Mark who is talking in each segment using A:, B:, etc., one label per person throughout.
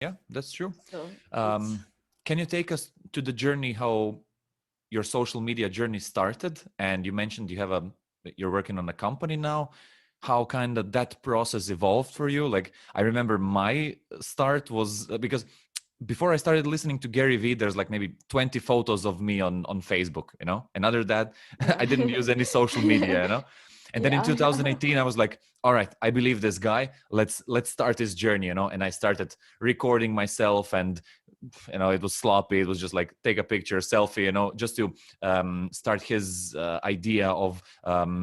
A: Yeah, that's true.
B: So it's
A: Can you take us to the journey, how your social media journey started? And you mentioned you're working on a company now. How kind of that process evolved for you? Like, I remember my start was because before I started listening to Gary Vee, there's like maybe 20 photos of me on Facebook, and other than that, I didn't use any social media. And then in
B: yeah, yeah.
A: 2018, I was like, all right, I believe this guy. Let's start this journey. And I started recording myself, and it was sloppy. It was just like take a picture, selfie, just to start his idea of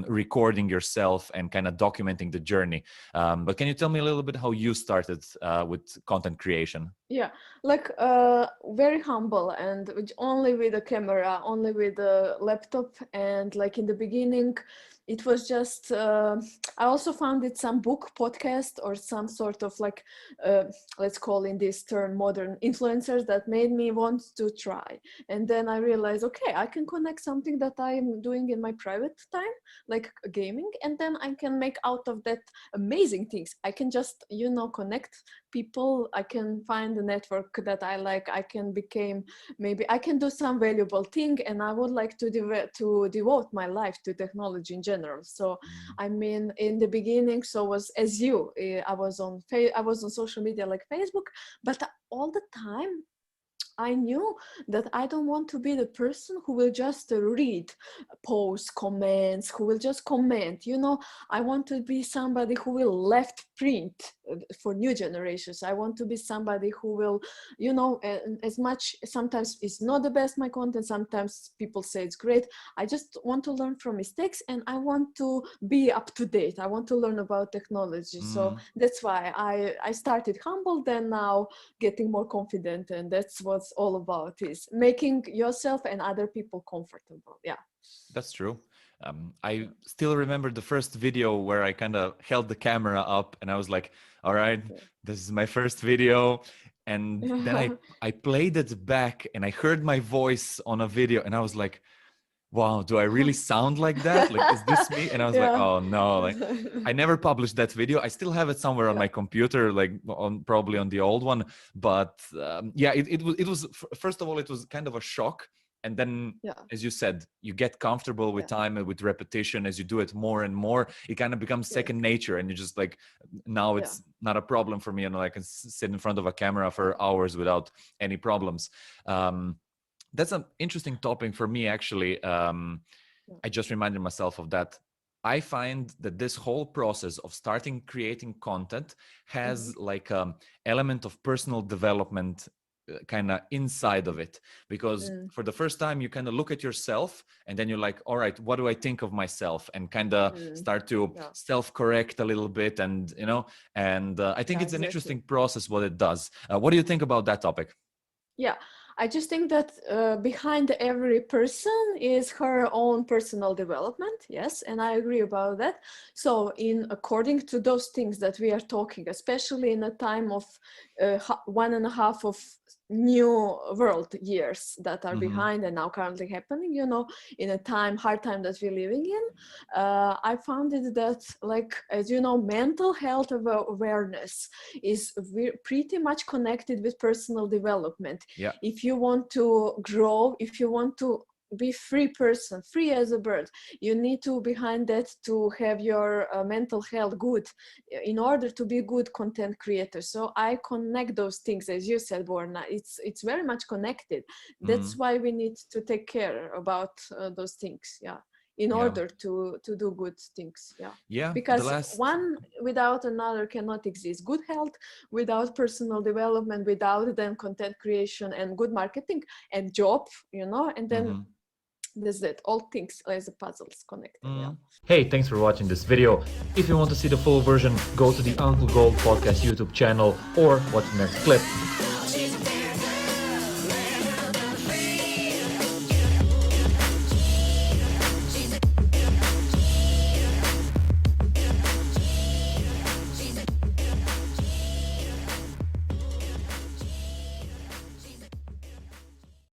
A: recording yourself and kind of documenting the journey. But can you tell me a little bit how you started with content creation?
B: Yeah, like very humble and only with a camera, only with a laptop. And like in the beginning, it was just, I also found it some book podcast or some sort of like, let's call in this term modern influencers that made me want to try. And then I realized, okay, I can connect something that I'm doing in my private time, like gaming, and then I can make out of that amazing things. I can just, connect people. I can find a network that I like. I can maybe I can do some valuable thing, and I would like to devote my life to technology in general. So I mean, in the beginning, so was as you, I was on social media like Facebook, but all the time I knew that I don't want to be the person who will just read posts, comments, who will just comment. I want to be somebody who will left print for new generations. I want to be somebody who will, as much, sometimes it's not the best, my content, sometimes people say it's great. I just want to learn from mistakes, and I want to be up to date. I want to learn about technology. So
A: Mm.
B: that's why I started humble, then now getting more confident, and that's what's all about, is making yourself and other people comfortable. Yeah.
A: That's true. I still remember the first video where I kind of held the camera up and I was like, all right, this is my first video. And then I played it back and I heard my voice on a video and I was like, wow, do I really sound like that? Like, is this me? And I was like,
B: Yeah.
A: oh no, like I never published that video. I still have it somewhere on
B: Yeah.
A: my computer, like probably on the old one. But yeah, it was first of all, it was kind of a shock. And then,
B: Yeah.
A: as you said, you get comfortable with
B: Yeah.
A: time and with repetition. As you do it more and more, it kind of becomes
B: Yes.
A: second nature. And you just like, now
B: Yeah.
A: it's not a problem for me. And I can sit in front of a camera for hours without any problems. That's an interesting topic for me, actually.
B: Yeah.
A: I just reminded myself of that. I find that this whole process of starting creating content
B: Mm-hmm.
A: has like element of personal development kind of inside of it, because
B: Mm.
A: for the first time you kind of look at yourself and then you're like, all right, what do I think of myself, and kind of
B: Mm.
A: start to
B: Yeah.
A: self-correct a little bit, and I think
B: Yeah,
A: it's an
B: exactly.
A: interesting process what it does. What do you think about that topic?
B: Yeah, I just think that behind every person is her own personal development. Yes, and I agree about that. So, in according to those things that we are talking, especially in a time of 1.5 of new world years that are
A: Mm-hmm.
B: behind and now currently happening, in a hard time that we're living in, I found it that, like, as you know, mental health awareness is pretty much connected with personal development.
A: Yeah.
B: If you want to grow, if you want to be free person, free as a bird, you need to behind that to have your mental health good in order to be good content creator. So I connect those things, as you said, Borna. It's very much connected.
A: Mm-hmm.
B: That's why we need to take care about those things. Yeah, in
A: Yeah.
B: order to do good things. Yeah,
A: Yeah, the
B: because
A: last.
B: one without another cannot exist. Good health without personal development, without then content creation and good marketing and job, and then
A: Mhm.
B: that's it. All things as a puzzles connected. Yeah.
A: Hey, thanks for watching this video. If you want to see the full version, go to the Uncle Gold Podcast YouTube channel or watch the next clip.